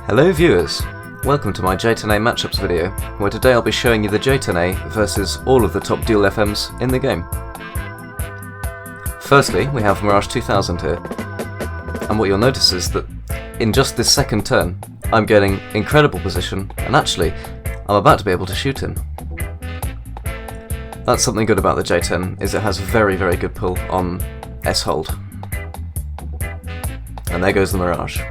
Hello viewers, welcome to my J-10A matchups video, where today I'll be showing you the J-10A versus all of the top dual FMs in the game. Firstly, we have Mirage 2000 here, and what you'll notice is that in just this second turn, I'm getting incredible position, and actually, I'm about to be able to shoot him. That's something good about the J-10, is it has very good pull on S-hold. And there goes the Mirage.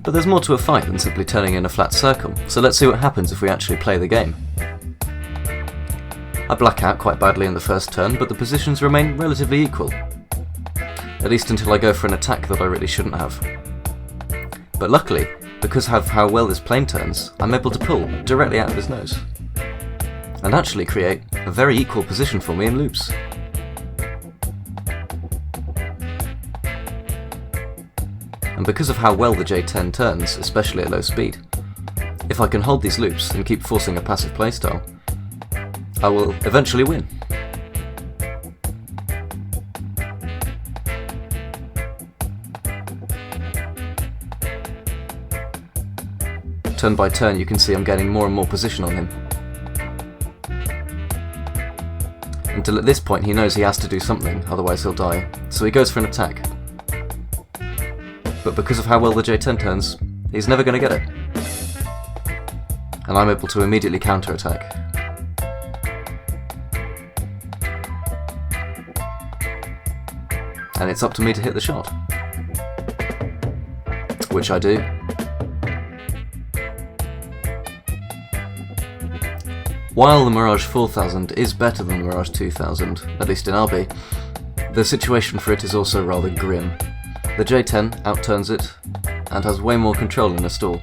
But there's more to a fight than simply turning in a flat circle, so let's see what happens if we actually play the game. I black out quite badly in the first turn, but the positions remain relatively equal. At least until I go for an attack that I really shouldn't have. But luckily, because of how well this plane turns, I'm able to pull directly out of his nose. And actually create a very equal position for me in loops. And because of how well the J-10 turns, especially at low speed, if I can hold these loops and keep forcing a passive playstyle, I will eventually win. Turn by turn you can see I'm getting more and more position on him. Until at this point he knows he has to do something, otherwise he'll die, so he goes for an attack. But because of how well the J-10 turns, he's never going to get it. And I'm able to immediately counter-attack. And it's up to me to hit the shot. Which I do. While the Mirage 4000 is better than the Mirage 2000, at least in RB, the situation for it is also rather grim. The J-10 outturns it, and has way more control in a stall.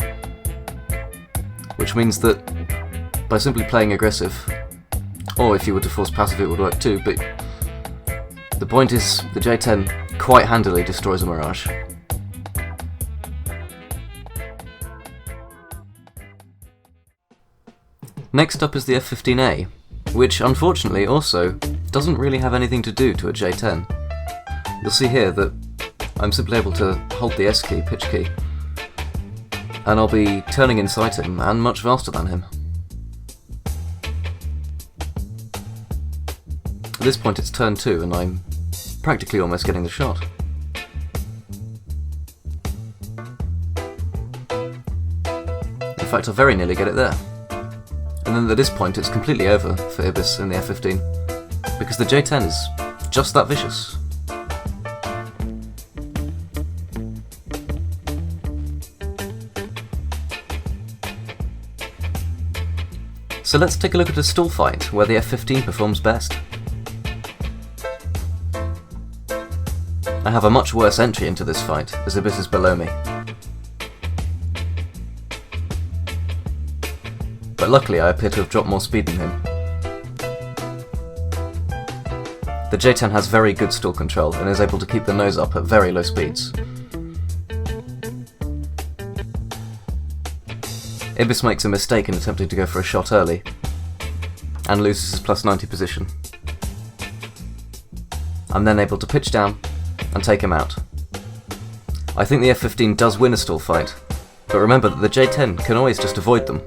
Which means that, by simply playing aggressive, or if you were to force passive it would work too, but the point is, the J-10 quite handily destroys a Mirage. Next up is the F-15A, which unfortunately also doesn't really have anything to do to a J-10. You'll see here that I'm simply able to hold the S key, pitch key, and I'll be turning inside him, and much faster than him. At this point it's turn 2, and I'm practically almost getting the shot. In fact, I very nearly get it there. And then at this point it's completely over for Ibis in the F-15, because the J-10 is just that vicious. So let's take a look at a stall fight where the F-15 performs best. I have a much worse entry into this fight, as Ibis is below me. But luckily I appear to have dropped more speed than him. The J-10 has very good stall control and is able to keep the nose up at very low speeds. Ibis makes a mistake in attempting to go for a shot early, and loses his plus 90 position. I'm then able to pitch down and take him out. I think the F-15 does win a stall fight, but remember that the J-10 can always just avoid them.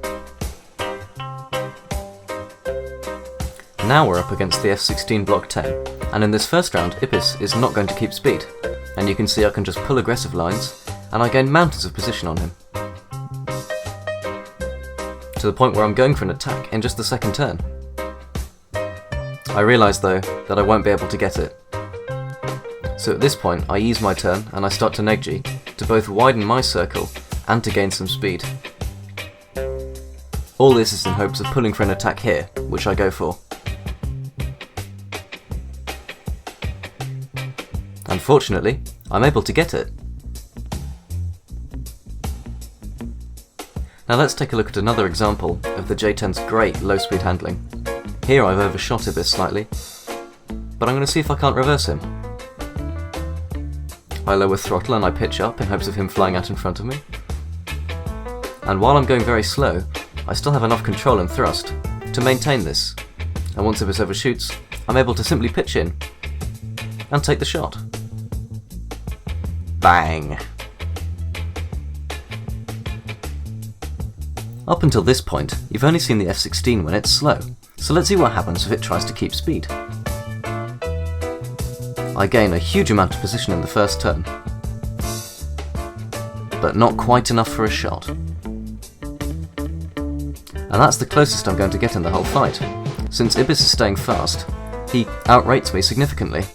Now we're up against the F16 Block 10, and in this first round Ibis is not going to keep speed, and you can see I can just pull aggressive lines, and I gain mountains of position on him. To the point where I'm going for an attack in just the second turn. I realise though that I won't be able to get it. So at this point I ease my turn and I start to neg-G to both widen my circle and to gain some speed. All this is in hopes of pulling for an attack here, which I go for. Unfortunately, I'm able to get it. Now let's take a look at another example of the J-10's great low-speed handling. Here I've overshot Ibis slightly, but I'm going to see if I can't reverse him. I lower throttle and I pitch up in hopes of him flying out in front of me. And while I'm going very slow, I still have enough control and thrust to maintain this, and once Ibis overshoots, I'm able to simply pitch in and take the shot. Bang! Up until this point, you've only seen the F16 when it's slow, so let's see what happens if it tries to keep speed. I gain a huge amount of position in the first turn, but not quite enough for a shot. And that's the closest I'm going to get in the whole fight. Since Ibis is staying fast, he outrates me significantly.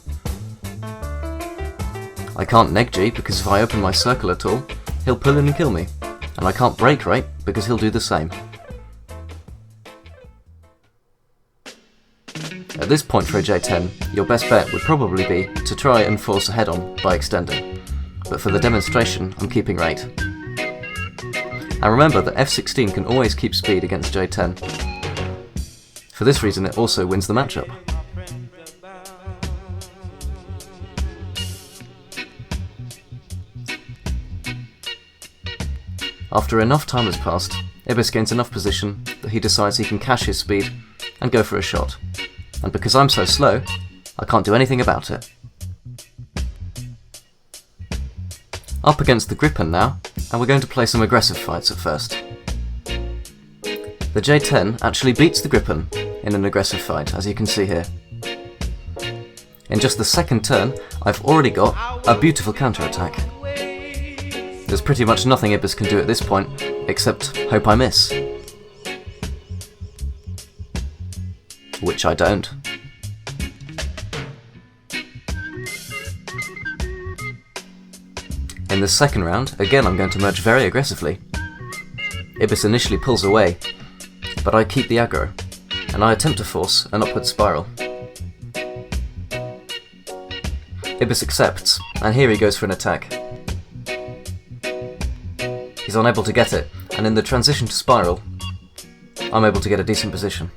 I can't neg-G because if I open my circle at all, he'll pull in and kill me, and I can't break rate because he'll do the same. At this point for a J-10, your best bet would probably be to try and force a head-on by extending, but for the demonstration I'm keeping rate. And remember that F16 can always keep speed against J-10. For this reason it also wins the matchup. After enough time has passed, Ibis gains enough position that he decides he can cache his speed and go for a shot. And because I'm so slow, I can't do anything about it. Up against the Gripen now, and we're going to play some aggressive fights at first. The J-10 actually beats the Gripen in an aggressive fight, as you can see here. In just the second turn, I've already got a beautiful counter-attack. There's pretty much nothing Ibis can do at this point, except hope I miss. Which I don't. In the second round, again I'm going to merge very aggressively. Ibis initially pulls away, but I keep the aggro, and I attempt to force an upward spiral. Ibis accepts, and here he goes for an attack. He's unable to get it, and in the transition to spiral, I'm able to get a decent position.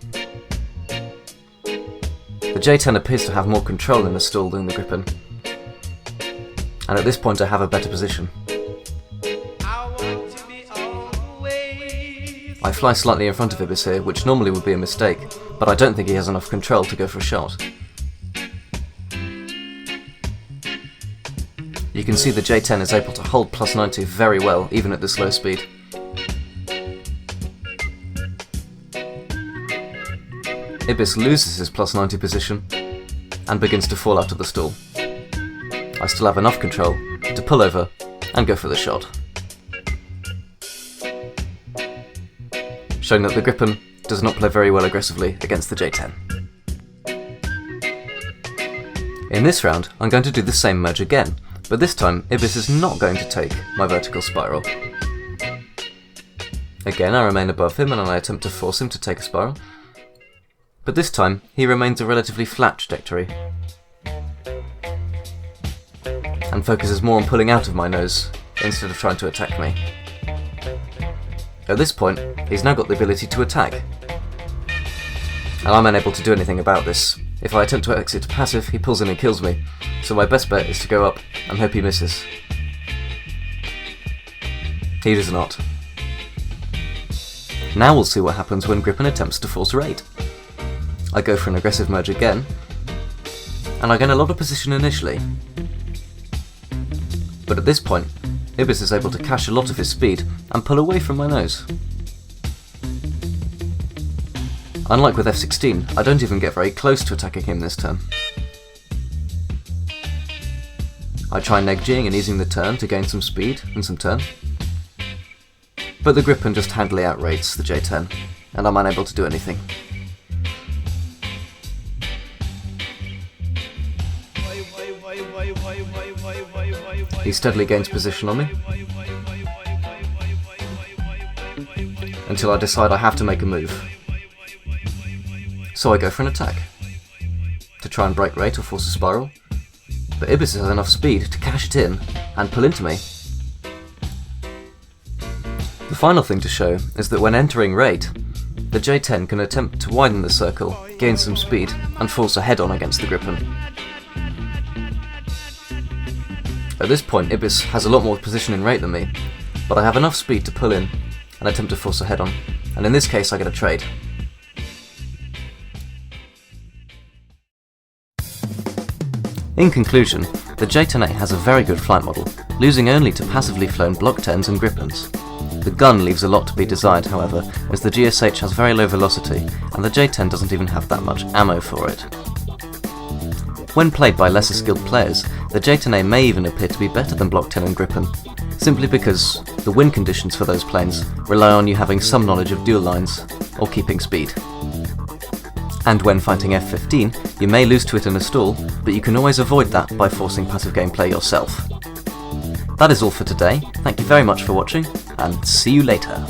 The J-10 appears to have more control in the stall than the Gripen, and at this point I have a better position. I fly slightly in front of Ibis here, which normally would be a mistake, but I don't think he has enough control to go for a shot. You can see the J-10 is able to hold plus 90 very well, even at this low speed. Ibis loses his plus 90 position and begins to fall out of the stall. I still have enough control to pull over and go for the shot. Showing that the Gripen does not play very well aggressively against the J-10. In this round, I'm going to do the same merge again, but this time Ibis is not going to take my vertical spiral. Again, I remain above him and I attempt to force him to take a spiral, but this time he remains a relatively flat trajectory and focuses more on pulling out of my nose instead of trying to attack me. At this point, he's now got the ability to attack, and I'm unable to do anything about this. If I attempt to exit passive, he pulls in and kills me, so my best bet is to go up and hope he misses. He does not. Now we'll see what happens when Gripen attempts to force rate. I go for an aggressive merge again, and I gain a lot of position initially. But at this point, Ibis is able to cache a lot of his speed and pull away from my nose. Unlike with F-16, I don't even get very close to attacking him this turn. I try neg-G'ing and easing the turn to gain some speed and some turn, but the Gripen just handily outrates the J-10, and I'm unable to do anything. He steadily gains position on me, until I decide I have to make a move. So I go for an attack, to try and break rate or force a spiral, but Ibis has enough speed to cash it in and pull into me. The final thing to show is that when entering rate, the J-10 can attempt to widen the circle, gain some speed, and force a head-on against the Gripen. At this point, Ibis has a lot more position in rate than me, but I have enough speed to pull in and attempt to force a head-on, and in this case I get a trade. In conclusion, the J-10A has a very good flight model, losing only to passively flown Block 10s and Gripens. The gun leaves a lot to be desired, however, as the GSH has very low velocity, and the J-10 doesn't even have that much ammo for it. When played by lesser skilled players, the J-10A may even appear to be better than Block 10 and Gripen, simply because the win conditions for those planes rely on you having some knowledge of dual lines, or keeping speed. And when fighting F-15, you may lose to it in a stall, but you can always avoid that by forcing passive gameplay yourself. That is all for today, thank you very much for watching, and see you later.